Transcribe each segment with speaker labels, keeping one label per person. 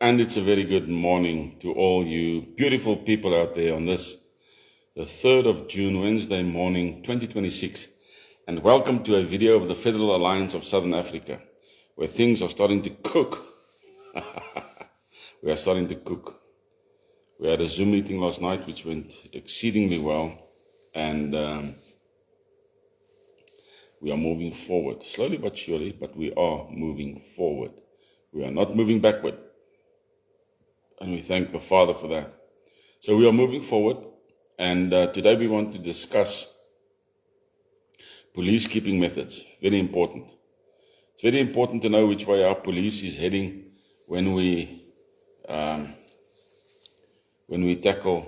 Speaker 1: And it's a very good morning to all you beautiful people out there on this, the 3rd of June, Wednesday morning, 2026. And welcome to a video of the Federal Alliance of Southern Africa, where things are starting to cook. We are starting to cook. We had a Zoom meeting last night, which went exceedingly well. And we are moving forward, slowly but surely, but we are moving forward. We are not moving backward. And we thank the Father for that. So we are moving forward, and today we want to discuss police keeping methods. Very important. It's very important to know which way our police is heading when we tackle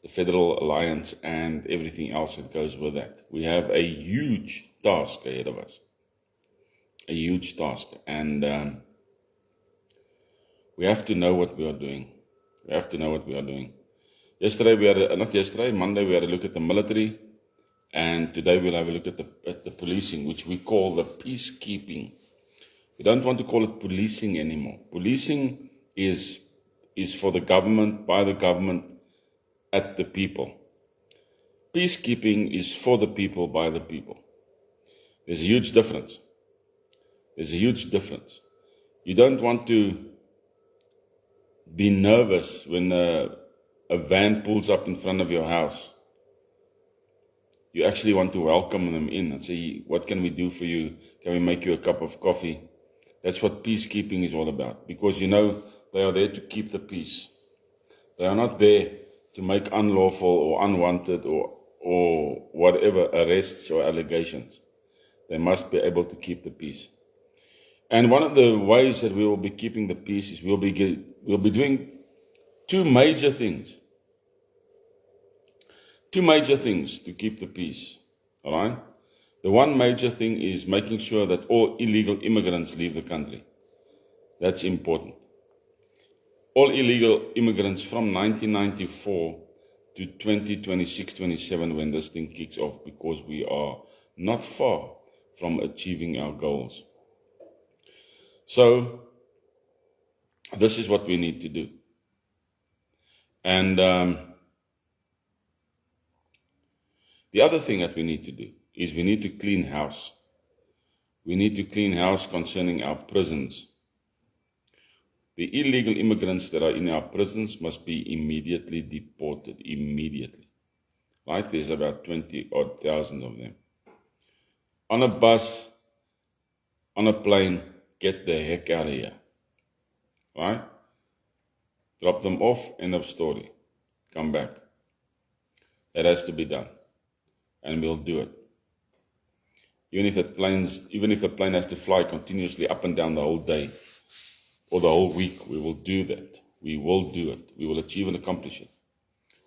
Speaker 1: the Federal Alliance and everything else that goes with that. We have a huge task ahead of us. A huge task. And we have to know what we are doing. We have to know what we are doing. Monday we had a look at the military, and today we'll have a look at the policing, which we call the peacekeeping. We don't want to call it policing anymore. Policing is for the government, by the government, at the people. Peacekeeping is for the people, by the people. There's a huge difference. There's a huge difference. You don't want to be nervous when a van pulls up in front of your house. You actually want to welcome them in and say, what can we do for you? Can we make you a cup of coffee? That's what peacekeeping is all about, because you know they are there to keep the peace. They are not there to make unlawful or unwanted or whatever arrests or allegations. They must be able to keep the peace. And one of the ways that we will be keeping the peace is we'll be doing two major things. Two major things to keep the peace. All right? The one major thing is making sure that all illegal immigrants leave the country. That's important. All illegal immigrants from 1994 to 2026-27 when this thing kicks off, because we are not far from achieving our goals. So, this is what we need to do. And the other thing that we need to do is we need to clean house. We need to clean house concerning our prisons. The illegal immigrants that are in our prisons must be immediately deported. Immediately. Right? There's about 20,000 of them. On a bus, on a plane, get the heck out of here. Right? Drop them off, end of story. Come back. That has to be done. And we'll do it. Even if the plane has to fly continuously up and down the whole day or the whole week, we will do that. We will do it. We will achieve and accomplish it.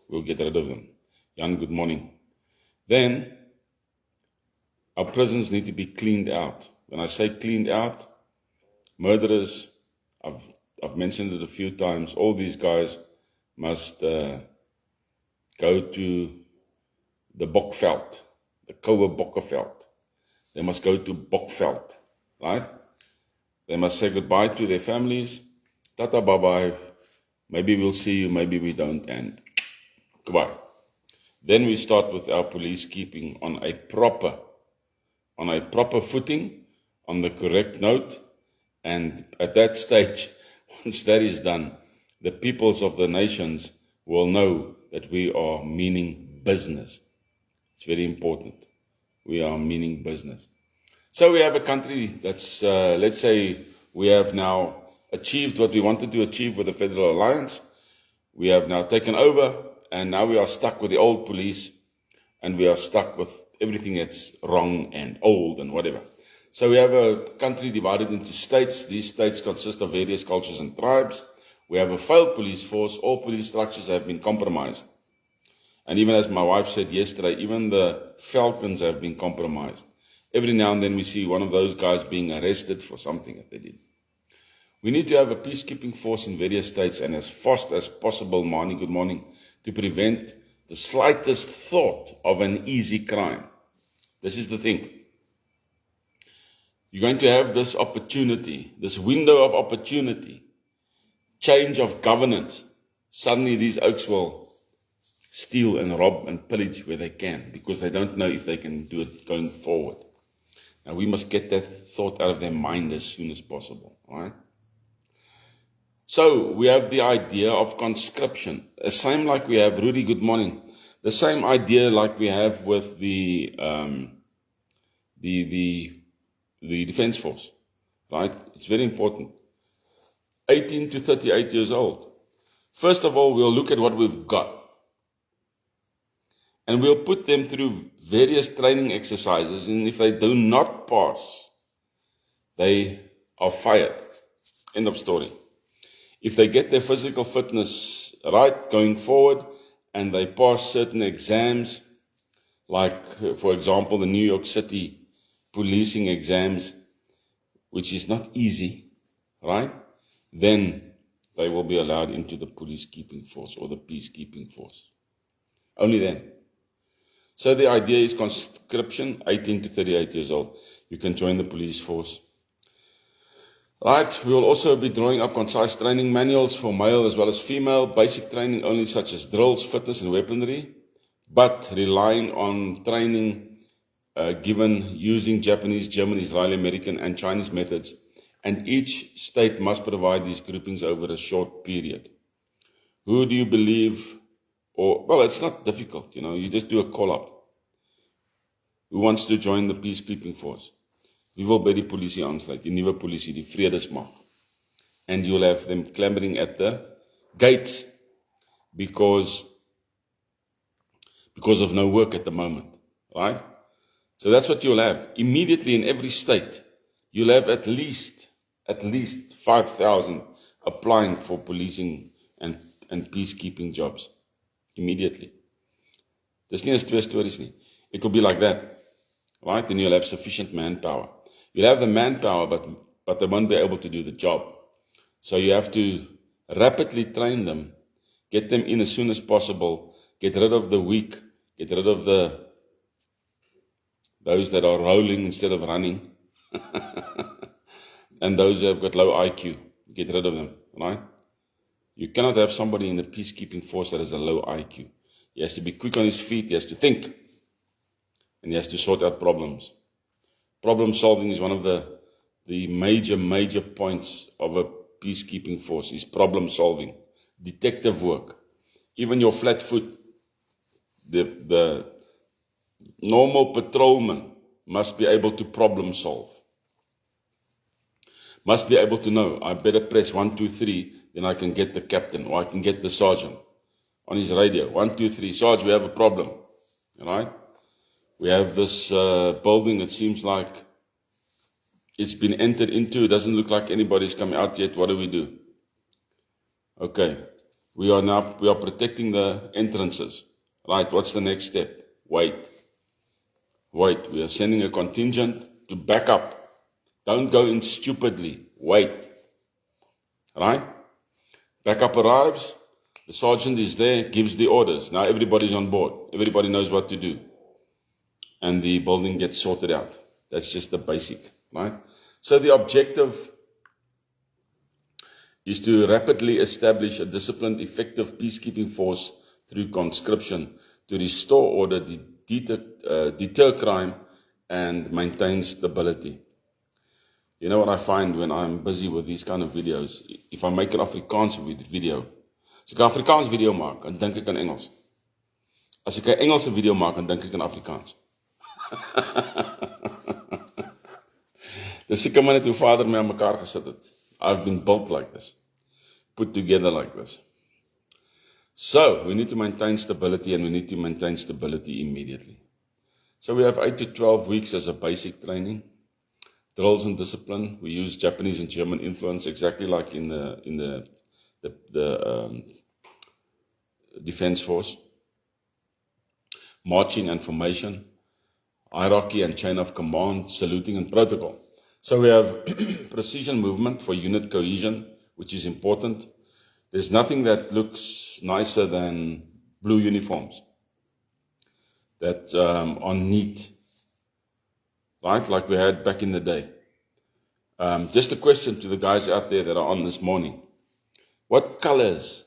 Speaker 1: We'll get rid of them. Jan, good morning. Then, our prisons need to be cleaned out. When I say cleaned out, murderers, I've mentioned it a few times, all these guys must go to the Bokveld, the Kowe Bokkeveld. They must go to Bokveld, right? They must say goodbye to their families. Tata bye-bye. Maybe we'll see you, maybe we don't, and goodbye. Then we start with our police keeping on a proper footing, on the correct note, and at that stage, once that is done, the peoples of the nations will know that we are meaning business. It's very important. We are meaning business. So we have a country that's, let's say, we have now achieved what we wanted to achieve with the Federal Alliance. We have now taken over, and now we are stuck with the old police, and we are stuck with everything that's wrong and old and whatever. So we have a country divided into states. These states consist of various cultures and tribes. We have a failed police force. All police structures have been compromised. And even as my wife said yesterday, even the falcons have been compromised. Every now and then we see one of those guys being arrested for something that they did. We need to have a peacekeeping force in various states, and as fast as possible, Mani, good morning, to prevent the slightest thought of an easy crime. This is the thing. You're going to have this opportunity, this window of opportunity, change of governance, suddenly these oaks will steal and rob and pillage where they can, because they don't know if they can do it going forward. Now we must get that thought out of their mind as soon as possible, all right? So we have the idea of conscription, the same like we have, Rudy, good morning, the same idea like we have with the Defense Force, right? It's very important. 18 to 38 years old. First of all, we'll look at what we've got. And we'll put them through various training exercises, and if they do not pass, they are fired. End of story. If they get their physical fitness right going forward, and they pass certain exams, like, for example, the New York City policing exams, which is not easy, right? Then they will be allowed into the policekeeping force or the peacekeeping force. Only then. So the idea is conscription, 18 to 38 years old. You can join the police force. Right, we will also be drawing up concise training manuals for male as well as female, basic training only such as drills, fitness and weaponry, but relying on training given using Japanese, German, Israeli, American and Chinese methods, and each state must provide these groupings over a short period. Who do you believe, well, it's not difficult, you just do a call-up. Who wants to join the peacekeeping force? Wie wil by die polisie aansluit, die nuwe polisie, die vredesmag. And you'll have them clambering at the gates because of no work at the moment, right? So that's what you'll have. Immediately in every state, you'll have at least 5,000 applying for policing and peacekeeping jobs. Immediately. Dis nie as twee stories nie. It will be like that, right? And you'll have sufficient manpower. You'll have the manpower, but they won't be able to do the job. So you have to rapidly train them, get them in as soon as possible, get rid of the weak, get rid of those that are rolling instead of running, and those who have got low IQ, get rid of them, right? You cannot have somebody in the peacekeeping force that has a low IQ. He has to be quick on his feet, he has to think, and he has to sort out problems. Problem solving is one of the major points of a peacekeeping force, is problem solving, detective work. Even your flat foot, the normal patrolman must be able to problem solve. Must be able to know, I better press 1, 2, 3, then I can get the captain, or I can get the sergeant on his radio. 1, 2, 3, Sarge, we have a problem, right? We have this building, it seems like it's been entered into. It doesn't look like anybody's come out yet. What do we do? Okay, we are protecting the entrances. Right, what's the next step? Wait, we are sending a contingent to back up. Don't go in stupidly. Wait. Right? Backup arrives. The sergeant is there, gives the orders. Now everybody's on board. Everybody knows what to do. And the building gets sorted out. That's just the basic, right? So the objective is to rapidly establish a disciplined, effective peacekeeping force through conscription to restore order, deter crime, and maintain stability. You know what I find when I'm busy with these kind of videos? If I make an Afrikaans video, as ek 'n Afrikaans video maak, dan dink ek aan Engels. As ek 'n Engelse video maak, dan dink ek aan Afrikaans. Dis seker maar net hoe vader my aan mekaar gesit het. I've been built like this, put together like this. So, we need to maintain stability, and we need to maintain stability immediately. So we have 8 to 12 weeks as a basic training. Drills and discipline. We use Japanese and German influence exactly like in the Defense Force. Marching and formation, hierarchy and chain of command, saluting and protocol. So we have precision movement for unit cohesion, which is important. There's nothing that looks nicer than blue uniforms that are neat, right? Like we had back in the day. Just a question to the guys out there that are on this morning. What colors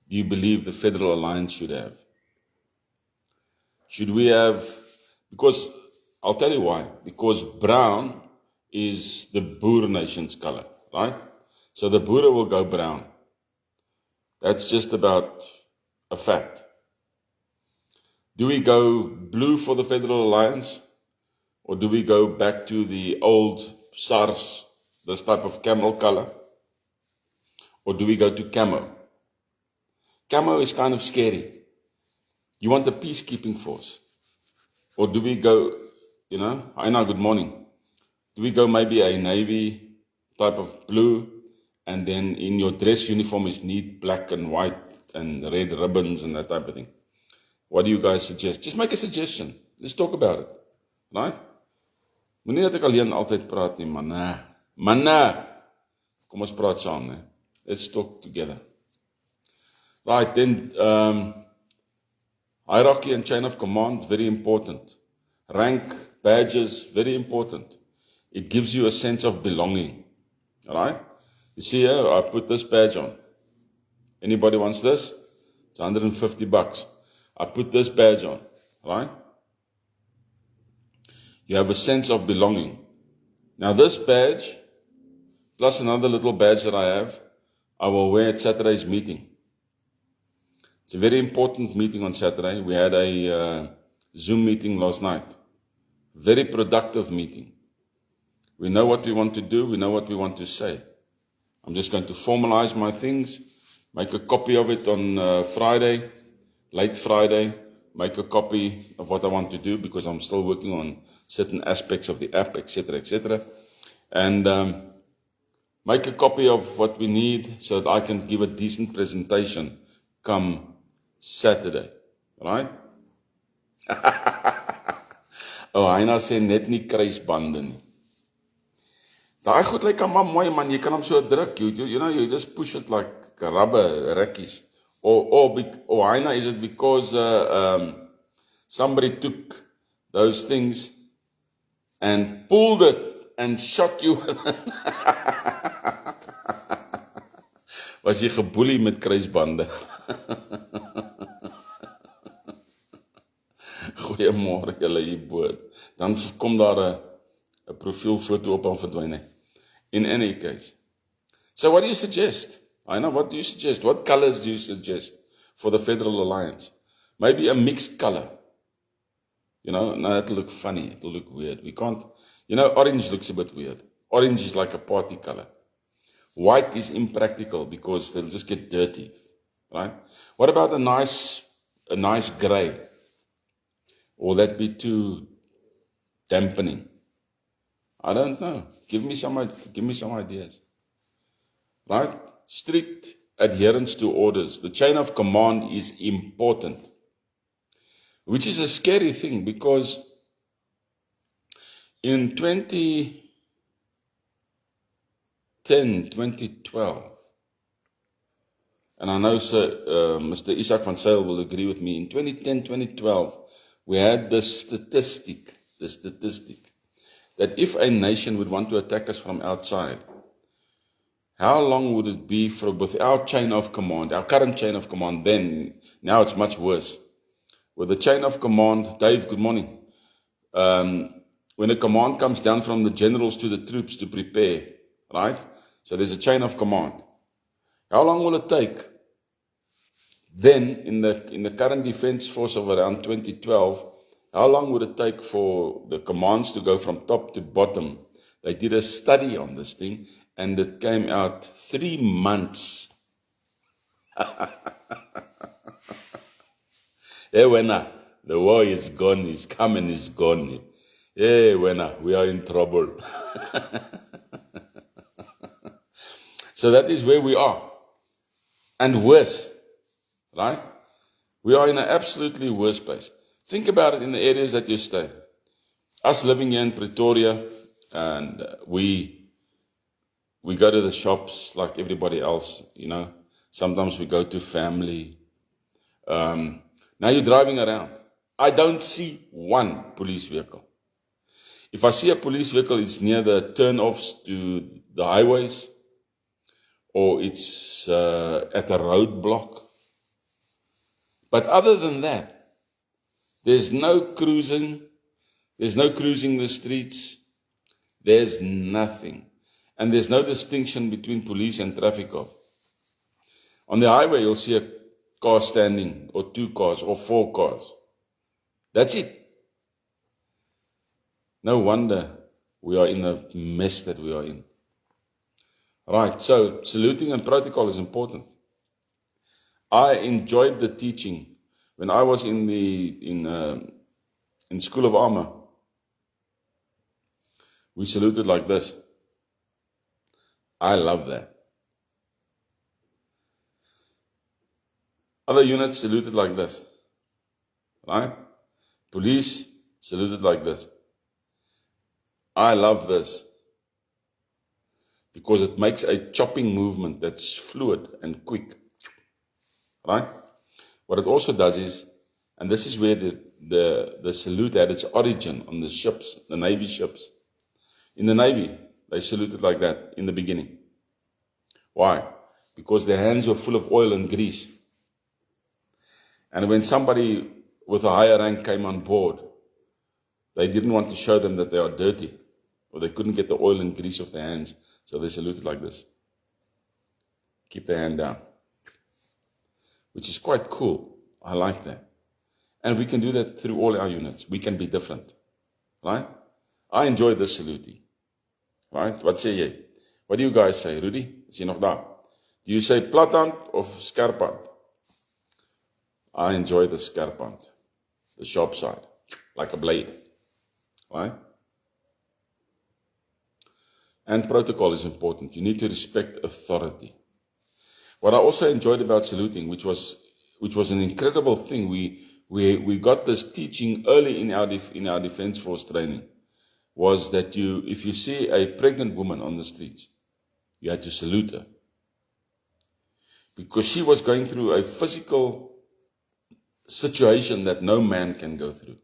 Speaker 1: do you believe the Federal Alliance should have? Should we have, because I'll tell you why. Because brown is the Boer nation's color, right? So the Boer will go brown. That's just about a fact. Do we go blue for the Federal Alliance? Or do we go back to the old SARS, this type of camel color? Or do we go to camo? Camo is kind of scary. You want a peacekeeping force? Or do we go, Aina, good morning. Do we go maybe a navy type of blue, and then in your dress uniform is neat black and white and red ribbons and that type of thing? What do you guys suggest? Just make a suggestion. Let's talk about it. Right? Moenie dat ek alleen altyd praat nie, manne. Kom ons praat saam, né? Let's talk together. Right, then hierarchy and chain of command, very important. Rank, badges, very important. It gives you a sense of belonging. Alright? You see here, I put this badge on. Anybody wants this? It's $150. I put this badge on. Right? You have a sense of belonging. Now this badge, plus another little badge that I have, I will wear at Saturday's meeting. It's a very important meeting on Saturday. We had a Zoom meeting last night. Very productive meeting. We know what we want to do. We know what we want to say. I'm just going to formalize my things, make a copy of it on Friday, late Friday, make a copy of what I want to do because I'm still working on certain aspects of the app, etc., etc. And make a copy of what we need so that I can give a decent presentation come Saturday. Right? Oh, Heina sê net nie kruisbande nie. Daai goed lyk maar mooi man, jy kan hom so druk. You just push it like rubber rekkies. Or Heina, is it because somebody took those things and pulled it and shot you? Was jy geboelie met kruisbande? Goeiemôre julle hierbo. Dan kom daar 'n profielfoto op en verdwyn hy. In any case. So what do you suggest? I know, what do you suggest? What colors do you suggest for the Federal Alliance? Maybe a mixed color. No, it'll look funny. It'll look weird. We can't, orange looks a bit weird. Orange is like a party color. White is impractical because they'll just get dirty. Right? What about a nice gray? Will that be too dampening? I don't know. Give me some ideas. Right? Strict adherence to orders. The chain of command is important. Which is a scary thing because in 2010, 2012, and I know Mr. Isak van Zyl will agree with me, in 2010, 2012, we had the statistic that if a nation would want to attack us from outside, how long would it be with our chain of command, our current chain of command then? Now it's much worse. With the chain of command, Dave, good morning. When a command comes down from the generals to the troops to prepare, right? So there's a chain of command. How long will it take? Then, in the current defense force of around 2012, how long would it take for the commands to go from top to bottom? They did a study on this thing, and it came out 3 months. Hey, the war is gone, it's come and it's gone. Hey, we are in trouble. So that is where we are. And worse, right? We are in an absolutely worse place. Think about it in the areas that you stay. Us living here in Pretoria, and we go to the shops like everybody else, Sometimes we go to family. Now you're driving around. I don't see one police vehicle. If I see a police vehicle, it's near the turn-offs to the highways or it's at a roadblock. But other than that, there's no cruising the streets, there's nothing. And there's no distinction between police and traffic cop. On the highway, you'll see a car standing, or 2 cars, or 4 cars. That's it. No wonder we are in the mess that we are in. Right, so saluting and protocol is important. I enjoyed the teaching when I was in School of Armor. We saluted like this. I love that. Other units saluted like this. Right? Police saluted like this. I love this because it makes a chopping movement that's fluid and quick. Right? What it also does is, and this is where the salute had its origin on the ships, the Navy ships. In the Navy, they saluted like that in the beginning. Why? Because their hands were full of oil and grease. And when somebody with a higher rank came on board, they didn't want to show them that they are dirty, or they couldn't get the oil and grease off their hands, so they saluted like this. Keep their hand down. Which is quite cool. I like that. And we can do that through all our units. We can be different. Right? I enjoy this saluting. Right? Wat sê jy? What do you guys say? Rudy? Is jy nog daar? Do you say plathand of skerphand? I enjoy the skerphand. The sharp side. Like a blade. Right? And protocol is important. You need to respect authority. What I also enjoyed about saluting, which was an incredible thing, we got this teaching early in our Defence Force training, was that if you see a pregnant woman on the streets, you had to salute her. Because she was going through a physical situation that no man can go through.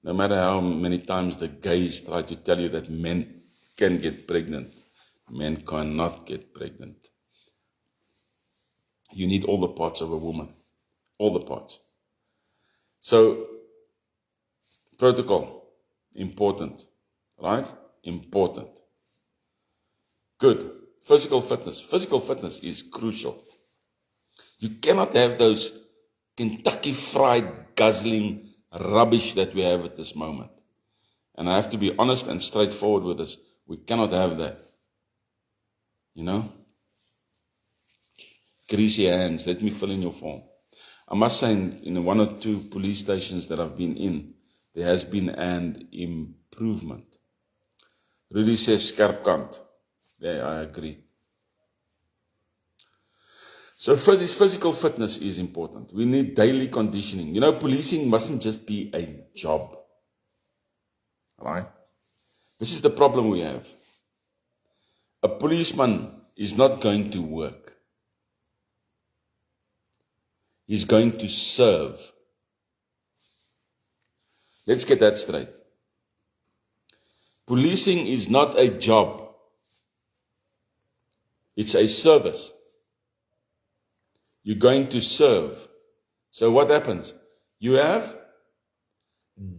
Speaker 1: No matter how many times the gays try to tell you that men can get pregnant, men cannot get pregnant. You need all the parts of a woman. All the parts. So, protocol, important. Right? Important. Good. Physical fitness. Physical fitness is crucial. You cannot have those Kentucky Fried guzzling rubbish that we have at this moment. And I have to be honest and straightforward with this. We cannot have that. You know? Greasy hands. Let me fill in your form. I must say, in 1 or 2 police stations that I've been in, there has been an improvement. Rudy says skerp kant. Yeah, I agree. So physical fitness is important. We need daily conditioning. You know, policing mustn't just be a job. Right? This is the problem we have. A policeman is not going to work. He's going to serve. Let's get that straight. Policing is not a job. It's a service. You're going to serve. So what happens? You have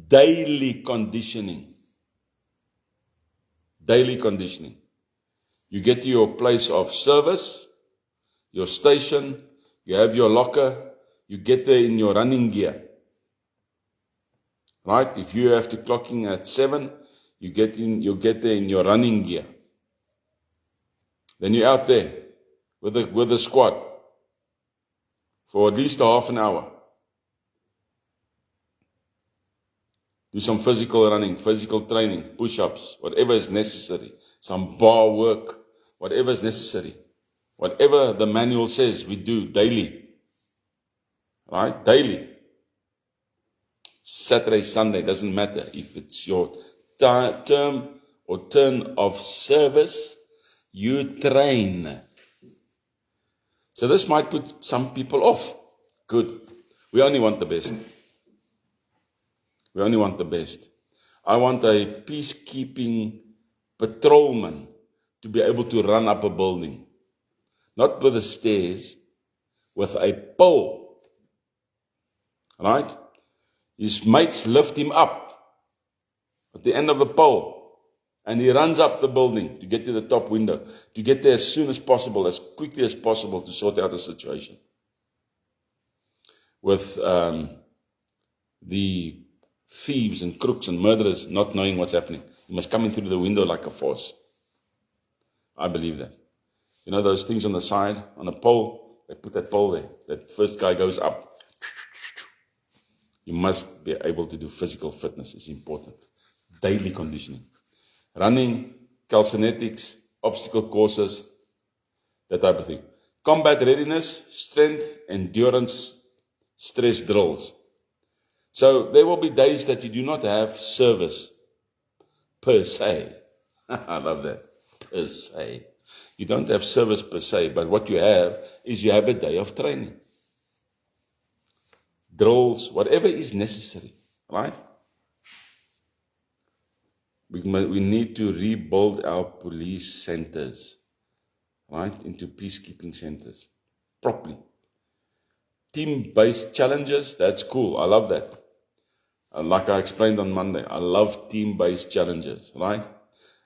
Speaker 1: daily conditioning. Daily conditioning. You get to your place of service, your station, you have your locker, you get there in your running gear. Right? If you have to clock in at 7, you get there in your running gear. Then you're out there with the squad for at least a half an hour. Do some physical running, physical training, push-ups, whatever is necessary. Some bar work, whatever is necessary. Whatever the manual says, we do daily. Right? Daily. Saturday, Sunday, doesn't matter. If it's your term or turn of service, you train. So this might put some people off. Good. We only want the best. We only want the best. I want a peacekeeping patrolman to be able to run up a building. Not with the stairs, with a pole. Right? His mates lift him up at the end of the pole. And he runs up the building to get to the top window, to get there as soon as possible, as quickly as possible to sort out the situation. With the thieves and crooks and murderers not knowing what's happening. He must come in through the window like a force. I believe that. You know those things on the side, on a pole? They put that pole there. That first guy goes up. You must be able to do physical fitness. It's important. Daily conditioning. Running, calisthenics, obstacle courses, that type of thing. Combat readiness, strength, endurance, stress drills. So there will be days that you do not have service per se. I love that. Per se. You don't have service per se, but what you have is you have a day of training. Drills, whatever is necessary, right? We need to rebuild our police centers, right, into peacekeeping centers, properly. Team-based challenges, that's cool. I love that. Like I explained on Monday, I love team-based challenges, right?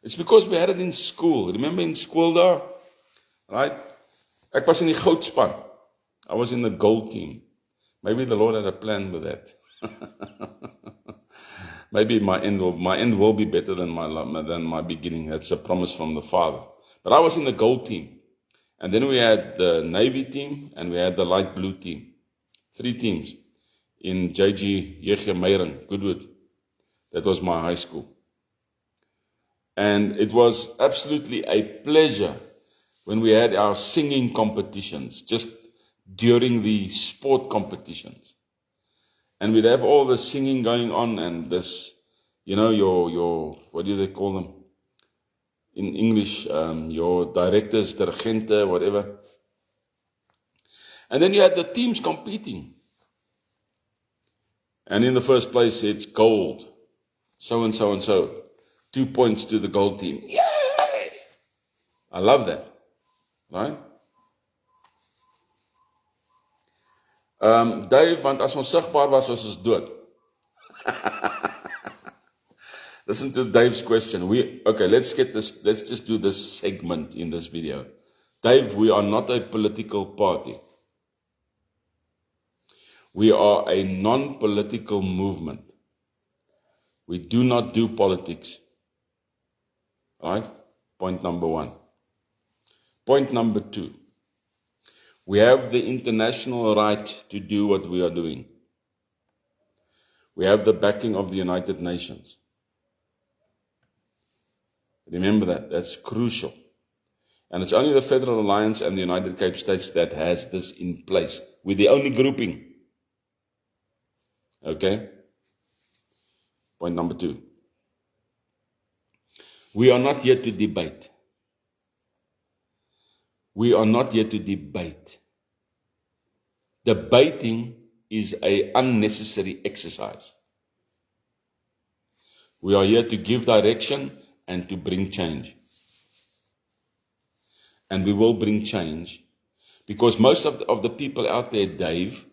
Speaker 1: It's because we had it in school. Remember in school there? Right? Ek was in die goudspan. I was in the gold team. Maybe the Lord had a plan with that. Maybe my end will be better than my beginning. That's a promise from the Father. But I was in the gold team. And then we had the Navy team and we had the light blue team. 3 teams in JG Meyering, Goodwood. That was my high school. And it was absolutely a pleasure when we had our singing competitions, just during the sport competitions. And we'd have all the singing going on and this, you know, your what do they call them? In English, your directors, dirigente, whatever. And then you had the teams competing. And in the first place, it's gold. So and so and so. 2 points to the gold team. Yay! I love that. Right? Dave, want as ons sigbaar was ons dood. Listen to Dave's question. Okay, let's just do this segment in this video. Dave, we are not a political party. We are a non-political movement. We do not do politics. Right? Point number 1. Point number 2. We have the international right to do what we are doing. We have the backing of the United Nations. Remember that. That's crucial. And it's only the Federal Alliance and the United Cape States that has this in place. We're the only grouping. Okay? Point number 2. We are not here to debate. We are not here to debate. Debating is an unnecessary exercise. We are here to give direction and to bring change. And we will bring change because most of the people out there, Dave,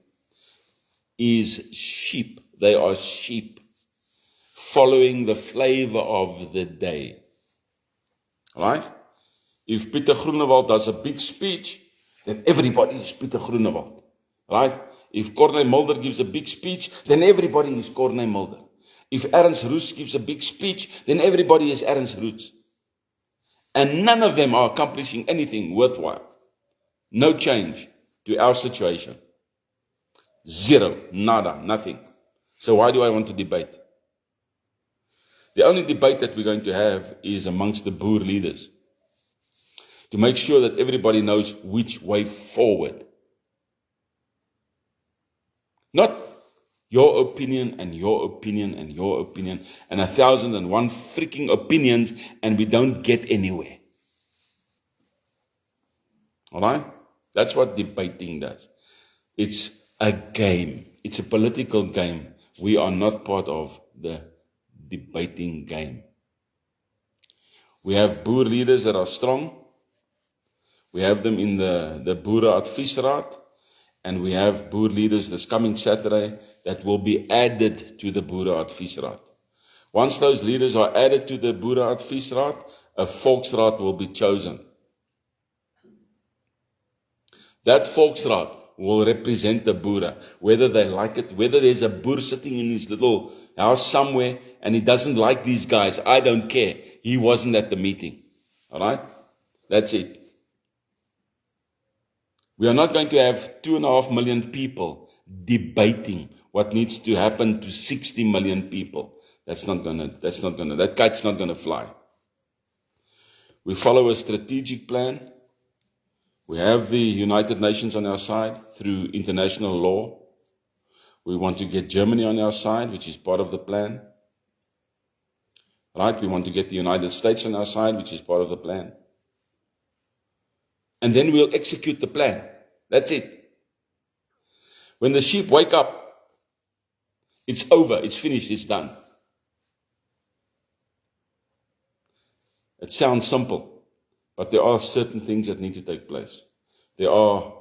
Speaker 1: is sheep. They are sheep following the flavor of the day. Right? If Pieter Groenewald does a big speech, then everybody is Pieter Groenewald. Right? If Corneille Mulder gives a big speech, then everybody is Corneille Mulder. If Ernst Roos gives a big speech, then everybody is Ernst Roos. And none of them are accomplishing anything worthwhile. No change to our situation. Zero, nada, nothing. So why do I want to debate? The only debate that we're going to have is amongst the Boer leaders. To make sure that everybody knows which way forward. Not your opinion and your opinion and your opinion and 1,001 freaking opinions and we don't get anywhere. Alright? That's what debating does. It's a game. It's a political game. We are not part of the debating game. We have Boer leaders that are strong. We have them in the Boere Adviesraad, and we have Boer leaders this coming Saturday that will be added to the Boere Adviesraad. Once those leaders are added to the Boere Adviesraad, a Volksraad will be chosen. That Volksraad will represent the Boere, whether they like it, whether there's a Boer sitting in his little house somewhere and he doesn't like these guys. I don't care. He wasn't at the meeting. All right? That's it. We are not going to have 2.5 million people debating what needs to happen to 60 million people. That kite's not gonna fly. We follow a strategic plan. We have the United Nations on our side through international law. We want to get Germany on our side, which is part of the plan. Right? We want to get the United States on our side, which is part of the plan. And then we'll execute the plan. That's it. When the sheep wake up, it's over, it's finished, it's done. It sounds simple, but there are certain things that need to take place. There are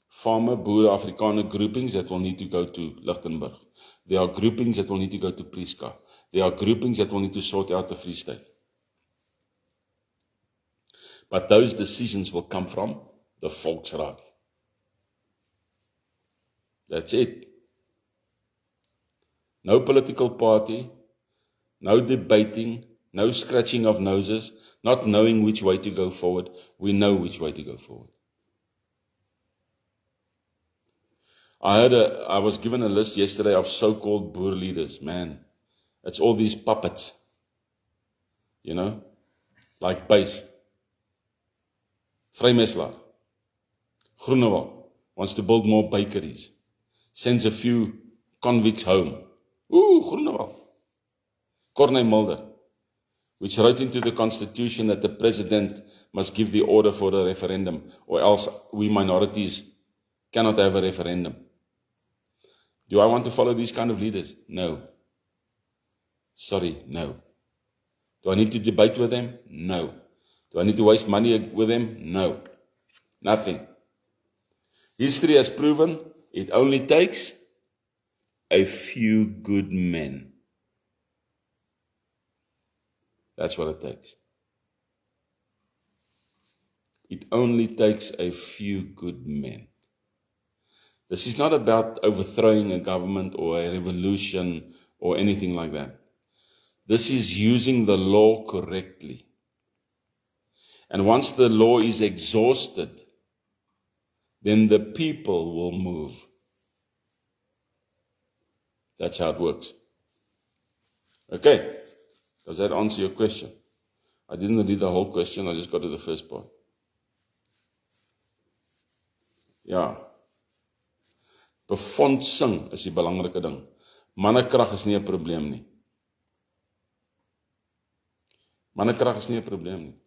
Speaker 1: farmer, Boere, Afrikaner groupings that will need to go to Lichtenburg. There are groupings that will need to go to Prieska. There are groupings that will need to sort out the Free State. But those decisions will come from the Volksraad. That's it. No political party, no debating, no scratching of noses, not knowing which way to go forward. We know which way to go forward. I was given a list yesterday of so-called Boer leaders. Man, it's all these puppets. You know, like Buys, Vrymeslaer, Groenewald wants to build more bakeries, sends a few convicts home. Groenewald. Corneille Mulder, which wrote into the Constitution that the President must give the order for a referendum, or else we minorities cannot have a referendum. Do I want to follow these kind of leaders? No. Sorry, no. Do I need to debate with them? No. Do I need to waste money with them? No. Nothing. History has proven it only takes a few good men. That's what it takes. It only takes a few good men. This is not about overthrowing a government or a revolution or anything like that. This is using the law correctly. And once the law is exhausted, then the people will move. That's how it works. Okay. Does that answer your question? I didn't read the whole question, I just got to the first part. Ja. Befondsing is die belangrike ding. Mannekrag is nie 'n probleem nie. Mannekrag is nie 'n probleem nie.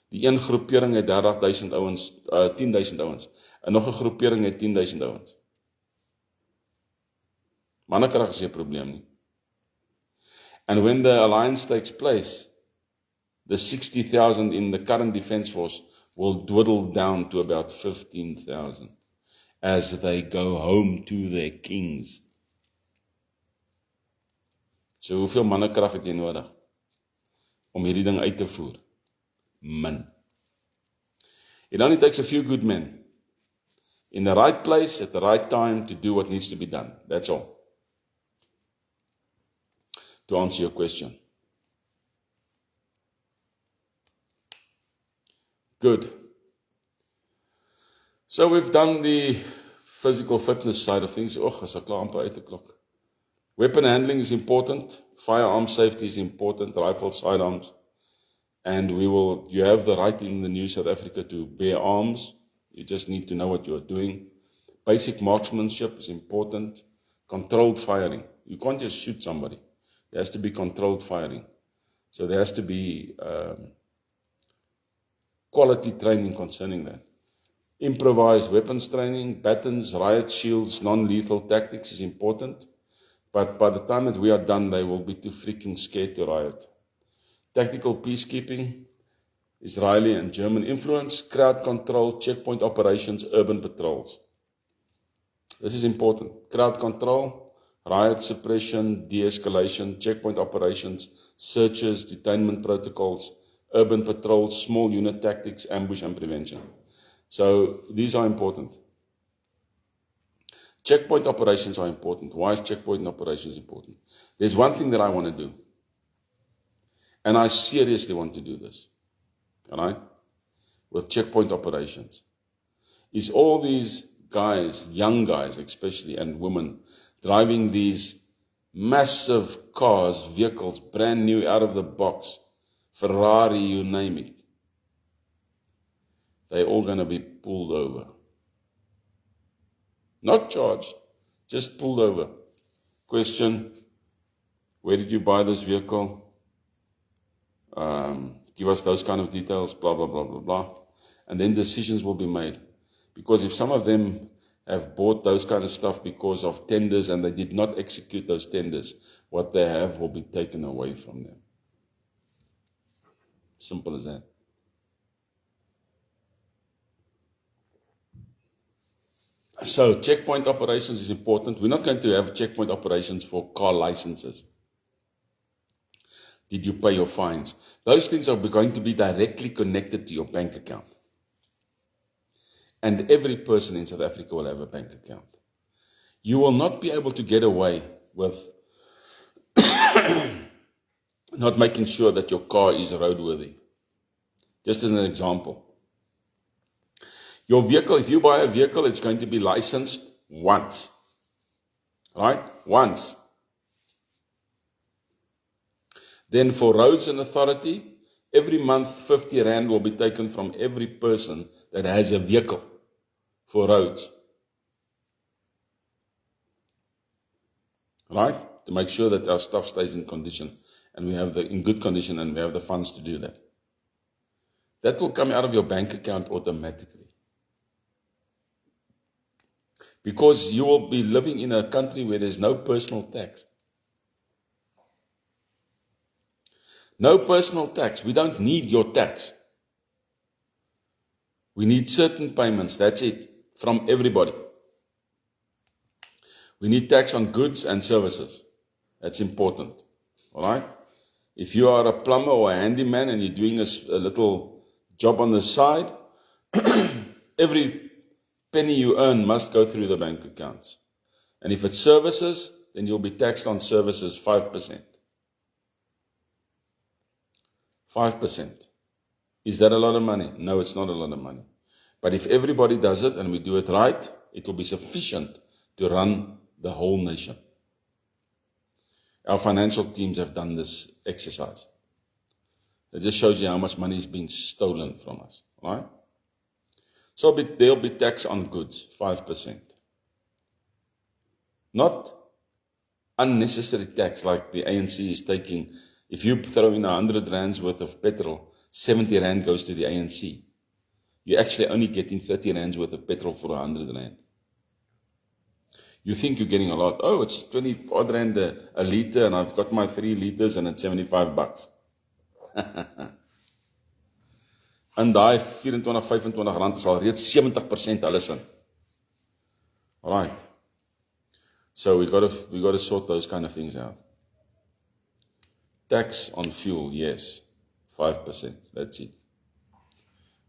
Speaker 1: Die een groepering het 30,000 ouens, 10,000 ouens. En nog 'n groepering het 10,000 ouens. Mannekrag is nie 'n probleem nie. And when the alliance takes place, the 60,000 in the current defense force will dwindle down to about 15,000 as they go home to their kings. So hoeveel mannekrag het jy nodig om hierdie ding uit te voer? Min. It only takes a few good men in the right place at the right time to do what needs to be done. That's all. To answer your question. Good. So we've done the physical fitness side of things. Is ek klaar amper uit die klok. Weapon handling is important. Firearm safety is important. Rifle sidearms. And you have the right in the New South Africa to bear arms. You just need to know what you are doing. Basic marksmanship is important. Controlled firing. You can't just shoot somebody. There has to be controlled firing. So there has to be quality training concerning that. Improvised weapons training, batons, riot shields, non-lethal tactics is important. But by the time that we are done, they will be too freaking scared to riot. tactical peacekeeping, Israeli and German influence, crowd control, checkpoint operations, urban patrols. This is important. Crowd control, riot suppression, de-escalation, checkpoint operations, searches, detainment protocols, urban patrols, small unit tactics, ambush and prevention. So these are important. Checkpoint operations are important. Why is checkpoint operations important? There's one thing that I want to do. And I seriously want to do this. All right? With checkpoint operations. Is all these guys, young guys especially, and women, driving these massive cars, vehicles, brand new, out of the box, Ferrari, you name it. They're all going to be pulled over. Not charged, just pulled over. Question, where did you buy this vehicle? Give us those kind of details, blah, blah, blah, blah, blah. And then decisions will be made. Because if some of them have bought those kind of stuff because of tenders and they did not execute those tenders, what they have will be taken away from them. Simple as that. So, checkpoint operations is important. We're not going to have checkpoint operations for car licenses. Did you pay your fines? Those things are going to be directly connected to your bank account. And every person in South Africa will have a bank account. You will not be able to get away with not making sure that your car is roadworthy. Just as an example. Your vehicle, if you buy a vehicle, it's going to be licensed once. Right? Once. Then for roads and authority, every month 50 rand will be taken from every person that has a vehicle for roads. Right? To make sure that our stuff stays in condition and we have in good condition and we have the funds to do that. That will come out of your bank account automatically. Because you will be living in a country where there's no personal tax. No personal tax. We don't need your tax. We need certain payments, that's it, from everybody. We need tax on goods and services. That's important. Alright? If you are a plumber or a handyman and you're doing a little job on the side, every penny you earn must go through the bank accounts. And if it's services, then you'll be taxed on services 5%. 5%. Is that a lot of money? No, it's not a lot of money. But if everybody does it and we do it right, it will be sufficient to run the whole nation. Our financial teams have done this exercise. It just shows you how much money is being stolen from us. Right? So there'll be tax on goods, 5%. Not unnecessary tax like the ANC is taking. If you throw in 100 rands worth of petrol, 70 rand goes to the ANC. You're actually only getting 30 rands worth of petrol for 100 rand. You think you're getting a lot. Oh, it's 20 odd rand a litre and I've got my 3 litres and it's $75. In daai 24-25 rand is al reeds 70% hulle sin. Alright. So we got to sort those kind of things out. Tax on fuel, yes, 5%. That's it.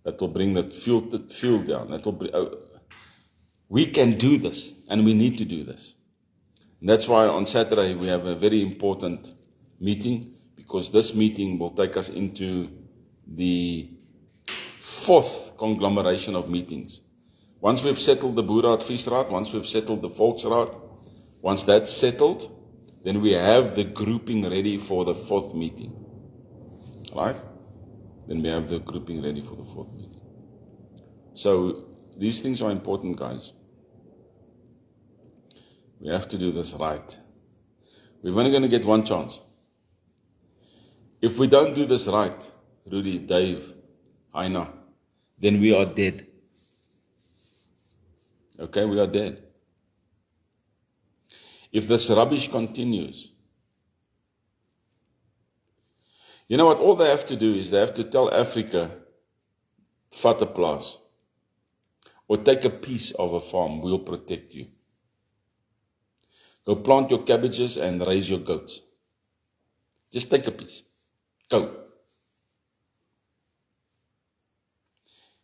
Speaker 1: That will bring the fuel down. That will bring, we can do this, and we need to do this. And that's why on Saturday we have a very important meeting, because this meeting will take us into the 4th conglomeration of meetings. Once we've settled the Boerraad Viesraad, once we've settled the Volksraad, once that's settled, then we have the grouping ready for the 4th meeting. Right? Then we have the grouping ready for the 4th meeting. So, these things are important, guys. We have to do this right. We're only going to get one chance. If we don't do this right, Rudy, Dave, Aina, then we are dead. Okay, we are dead. If this rubbish continues, You know what? All they have to do is they have to tell Africa, vat 'n plaas, or take a piece of a farm, we'll protect you. Go plant your cabbages and raise your goats. Just take a piece. Go.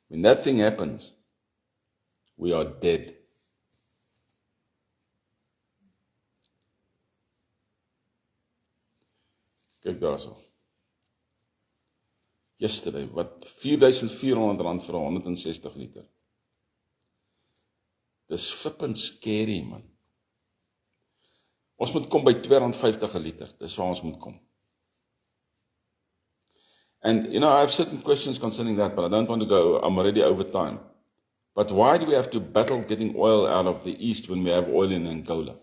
Speaker 1: When that thing happens, we are dead. Kyk daarso. Yesterday, wat R4,400 vir 160 liter. Dis flippend scary, man. Ons moet kom by R250 liter. Dis waar ons moet kom. And, you know, I have certain questions concerning that, but I don't want to go, I'm already over time. But why do we have to battle getting oil out of the east when we have oil in Angola?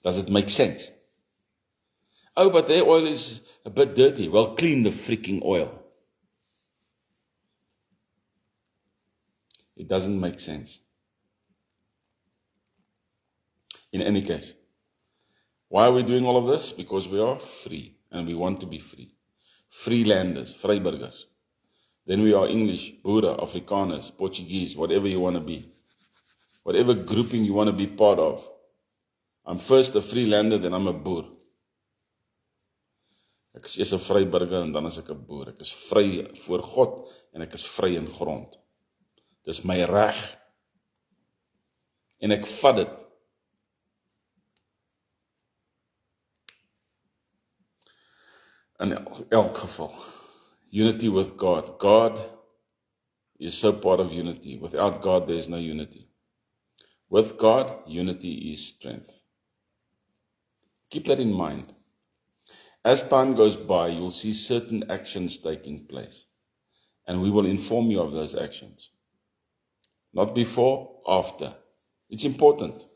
Speaker 1: Does it make sense? Oh, but their oil is a bit dirty. Well, clean the freaking oil. It doesn't make sense. In any case, why are we doing all of this? Because we are free, and we want to be free. Freelanders, vryburgers. Then we are English, Boere, Afrikaners, Portuguese, whatever you want to be. Whatever grouping you want to be part of. I'm first a Freelander, then I'm a boer. Ek is eers 'n vryburger en dan is ek 'n boer. Ek is vry voor God en ek is vry in grond. Dis my reg. En ek vat dit. In elk geval, unity with God. God is so part of unity. Without God, there is no unity. With God, unity is strength. Keep that in mind. As time goes by, you'll see certain actions taking place. And we will inform you of those actions. Not before, after. It's important.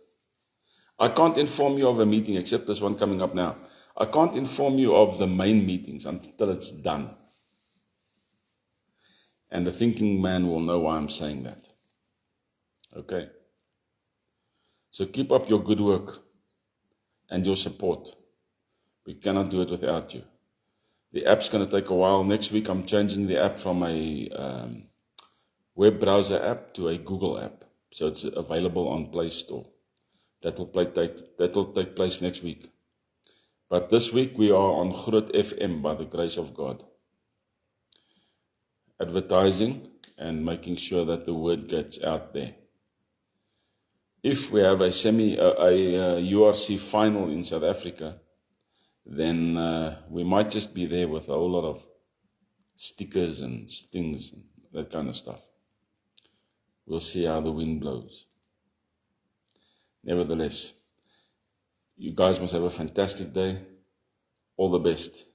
Speaker 1: I can't inform you of a meeting, except this one coming up now. I can't inform you of the main meetings until it's done. And the thinking man will know why I'm saying that. Okay? So keep up your good work and your support. We cannot do it without you. The app's going to take a while. Next week I'm changing the app from a web browser app to a Google app. So it's available on Play Store. That will take place next week. But this week we are on Groot FM by the grace of God. Advertising and making sure that the word gets out there. If we have a URC final in South Africa, then we might just be there with a whole lot of stickers and stings and that kind of stuff. We'll see how the wind blows. Nevertheless, you guys must have a fantastic day. All the best.